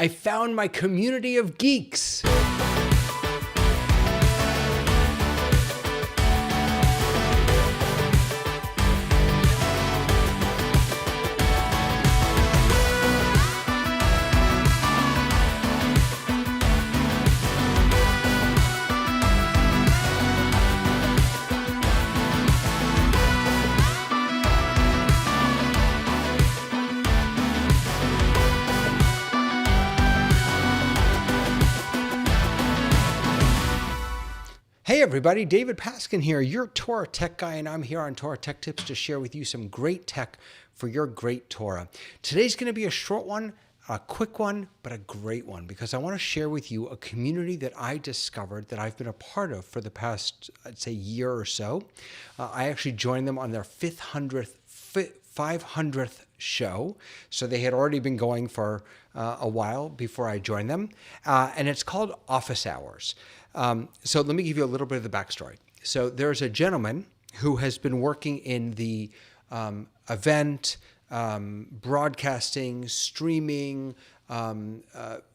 I found my community of geeks. Hey everybody, David Paskin here, your Torah tech guy, and I'm here on Torah Tech Tips to share with you some great tech for your great Torah. Today's going to be a short one, a quick one, but a great one, because I want to share with you a community that I discovered that I've been a part of for the past, I'd say, year or so. I actually joined them on their 500th show, so they had already been going for a while before I joined them, and it's called Office Hours. So let me give you a little bit of the backstory. So there's a gentleman who has been working in the event, broadcasting, streaming,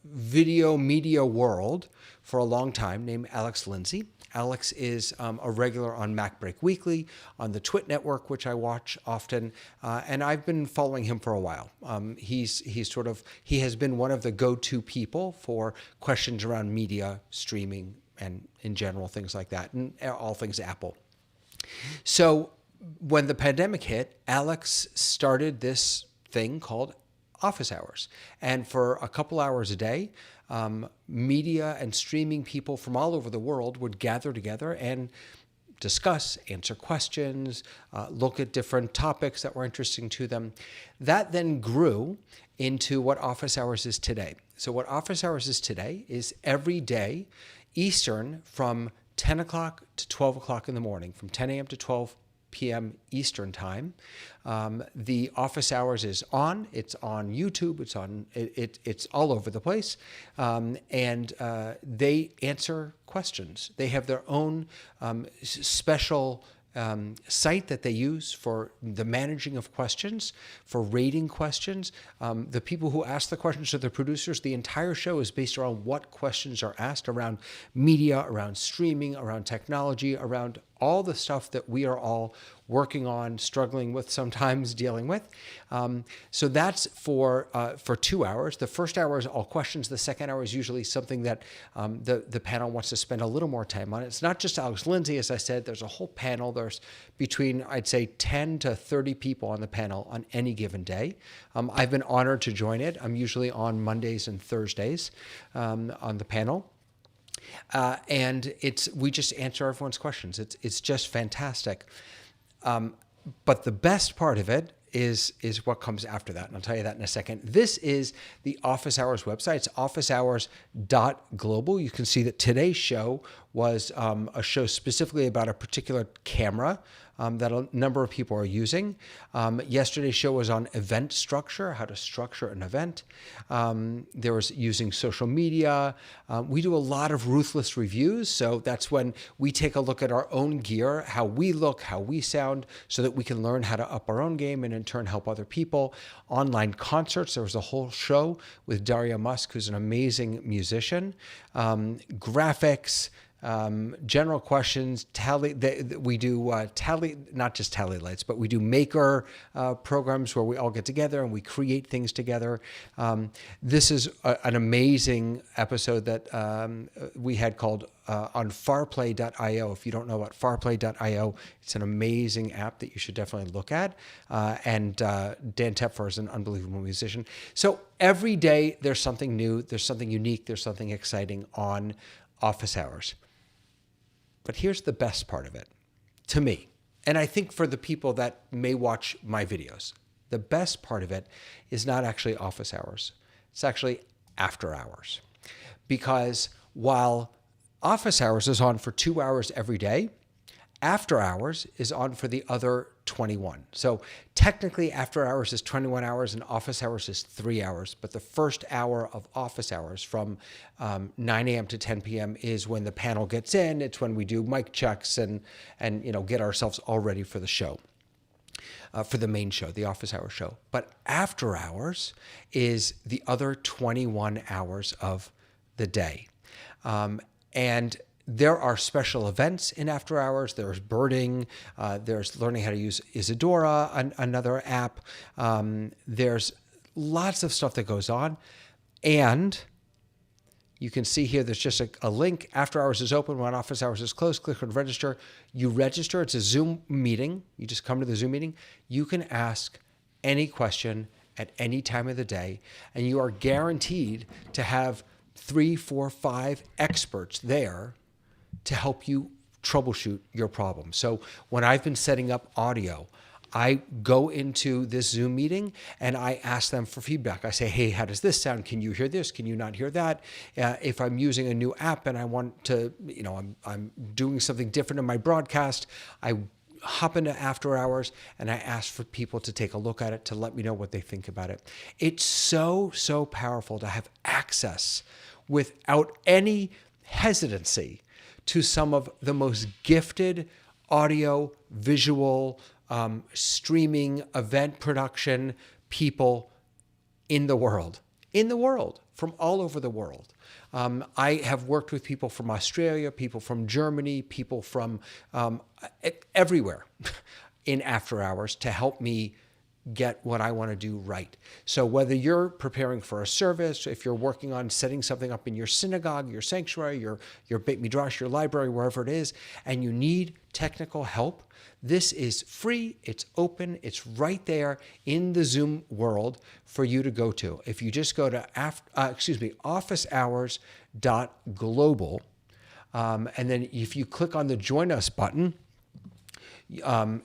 video media world for a long time, named Alex Lindsay. Alex is a regular on MacBreak Weekly, on the Twit Network, which I watch often, and I've been following him for a while. He has been one of the go-to people for questions around media, streaming, and in general, things like that, and all things Apple. So when the pandemic hit, Alex started this thing called Office Hours. And for a couple hours a day, media and streaming people from all over the world would gather together and discuss, answer questions, look at different topics that were interesting to them. That then grew into what Office Hours is today. So what Office Hours is today is every day Eastern from 10 o'clock to 12 o'clock in the morning, from 10 a.m. to 12 p.m. Eastern time. The Office Hours is on. It's on YouTube. It's all over the place. And they answer questions. They have their own special site that they use for the managing of questions, for rating questions. The people who ask the questions are the producers. The entire show is based around what questions are asked around media, around streaming, around technology, around all the stuff that we are all working on, struggling with, sometimes dealing with. So that's for 2 hours. The first hour is all questions. The second hour is usually something that the panel wants to spend a little more time on. It's not just Alex Lindsay, as I said. There's a whole panel. There's between, I'd say, 10 to 30 people on the panel on any given day. I've been honored to join it. I'm usually on Mondays and Thursdays on the panel. And we just answer everyone's questions. It's just fantastic. But the best part of it is what comes after that. And I'll tell you that in a second. This is the Office Hours website. It's officehours.global. You can see that today's show was a show specifically about a particular camera that a number of people are using. Yesterday's show was on event structure, how to structure an event. There was using social media. We do a lot of ruthless reviews. So that's when we take a look at our own gear, how we look, how we sound, so that we can learn how to up our own game and in turn help other people. Online concerts. There was a whole show with Daria Musk, who's an amazing musician. Graphics. General questions, we do tally, not just tally lights, but we do maker programs where we all get together and we create things together. This is an amazing episode that we had called on farplay.io. If you don't know about farplay.io, it's an amazing app that you should definitely look at. And Dan Tepfer is an unbelievable musician. So every day there's something new, there's something unique, there's something exciting on Office Hours. But here's the best part of it, to me, and I think for the people that may watch my videos, the best part of it is not actually Office Hours. It's actually After Hours. Because while Office Hours is on for 2 hours every day, After Hours is on for the other 21. So technically After Hours is 21 hours and Office Hours is 3 hours. But the first hour of Office Hours from 9 a.m. to 10 p.m. is when the panel gets in. It's when we do mic checks and get ourselves all ready for the show. for the main show, the office hour show. But after hours is the other 21 hours of the day. And there are special events in after hours. There's birding. There's learning how to use Isadora, another app. There's lots of stuff that goes on. And you can see here, there's just a link. After hours is open when office hours is closed. Click on register. You register. It's a Zoom meeting. You just come to the Zoom meeting. You can ask any question at any time of the day, and you are guaranteed to have 3, 4, 5 experts there to help you troubleshoot your problem. So when I've been setting up audio, I go into this Zoom meeting and I ask them for feedback. I say, hey, how does this sound? Can you hear this? Can you not hear that? If I'm using a new app and I want to, I'm doing something different in my broadcast, I hop into after hours and I ask for people to take a look at it, to let me know what they think about it. It's so, so powerful to have access without any hesitancy to some of the most gifted audio, visual, streaming, event production people in the world, from all over the world. I have worked with people from Australia, people from Germany, people from everywhere in after hours to help me get what I want to do right. So whether you're preparing for a service, if you're working on setting something up in your synagogue, your sanctuary, your Beit Midrash, your library, wherever it is, and you need technical help, this is free, it's open, it's right there in the Zoom world for you to go to. If you just go to officehours.global, and then if you click on the Join Us button, you'll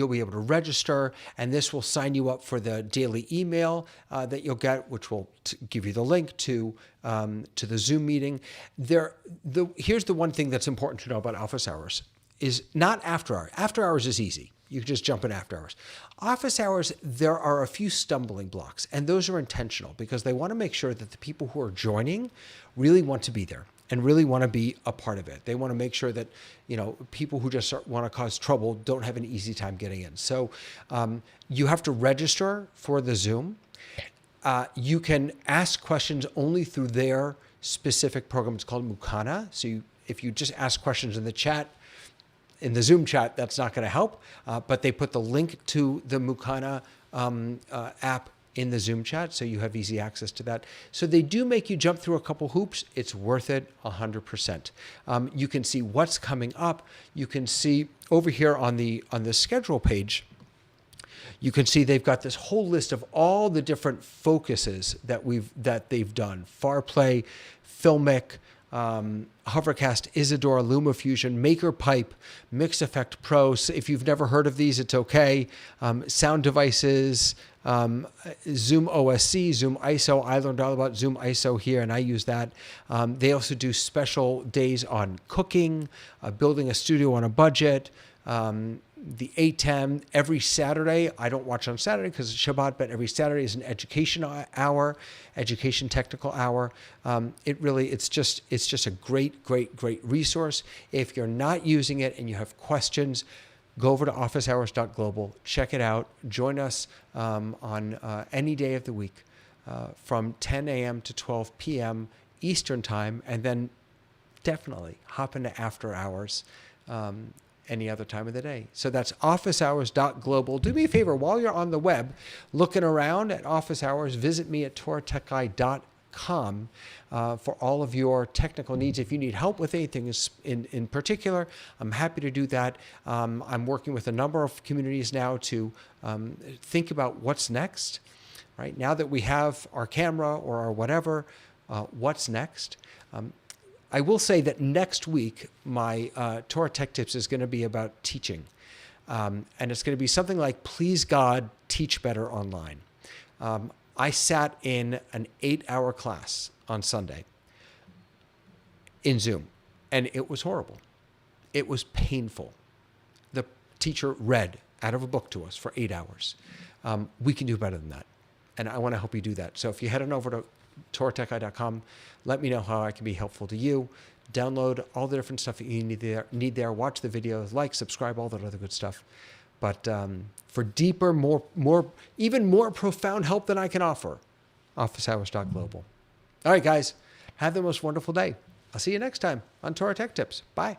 be able to register, and this will sign you up for the daily email that you'll get, which will give you the link to the Zoom meeting. Here's the one thing that's important to know about office hours is not after hours. After hours is easy. You can just jump in after hours. Office hours, there are a few stumbling blocks, and those are intentional because they want to make sure that the people who are joining really want to be there and really want to be a part of it. They want to make sure that, people who just want to cause trouble don't have an easy time getting in. So you have to register for the Zoom. You can ask questions only through their specific program. It's called Mukana. So if you just ask questions in the chat, in the Zoom chat, that's not going to help. But they put the link to the Mukana app in the Zoom chat, so you have easy access to that. So they do make you jump through a couple hoops. It's worth it 100%. You can see what's coming up. You can see over here on the schedule page, you can see they've got this whole list of all the different focuses that they've done: FarPlay, Filmic, Hovercast, Isadora, LumaFusion, MakerPipe, Mix Effect Pro. So if you've never heard of these, it's okay. Sound devices, Zoom OSC, Zoom ISO. I learned all about Zoom ISO here, and I use that. They also do special days on cooking, building a studio on a budget, the ATEM every Saturday. I don't watch on Saturday because it's Shabbat, but every Saturday is an education hour, education technical hour. It's just a great resource. If you're not using it and you have questions, go over to officehours.global, check it out, join us on any day of the week from 10 a.m. to 12 p.m. Eastern time, and then definitely hop into after hours any other time of the day. So that's officehours.global. Do me a favor, while you're on the web, looking around at office hours, visit me at TorahTechGuy.com for all of your technical needs. If you need help with anything in particular, I'm happy to do that. I'm working with a number of communities now to think about what's next. Right now that we have our camera or our whatever, what's next? I will say that next week, my Torah Tech Tips is going to be about teaching. And it's going to be something like, please God, teach better online. I sat in an 8-hour class on Sunday in Zoom, and it was horrible. It was painful. The teacher read out of a book to us for 8 hours. We can do better than that. And I want to help you do that. So if you head on over to TorahTechGuy.com, let me know how I can be helpful to you. Download all the different stuff that you need there. Watch the videos, like, subscribe, all that other good stuff. But for deeper, even more profound help than I can offer, officehours.global. All right, guys, have the most wonderful day. I'll see you next time on Torah Tech Tips. Bye.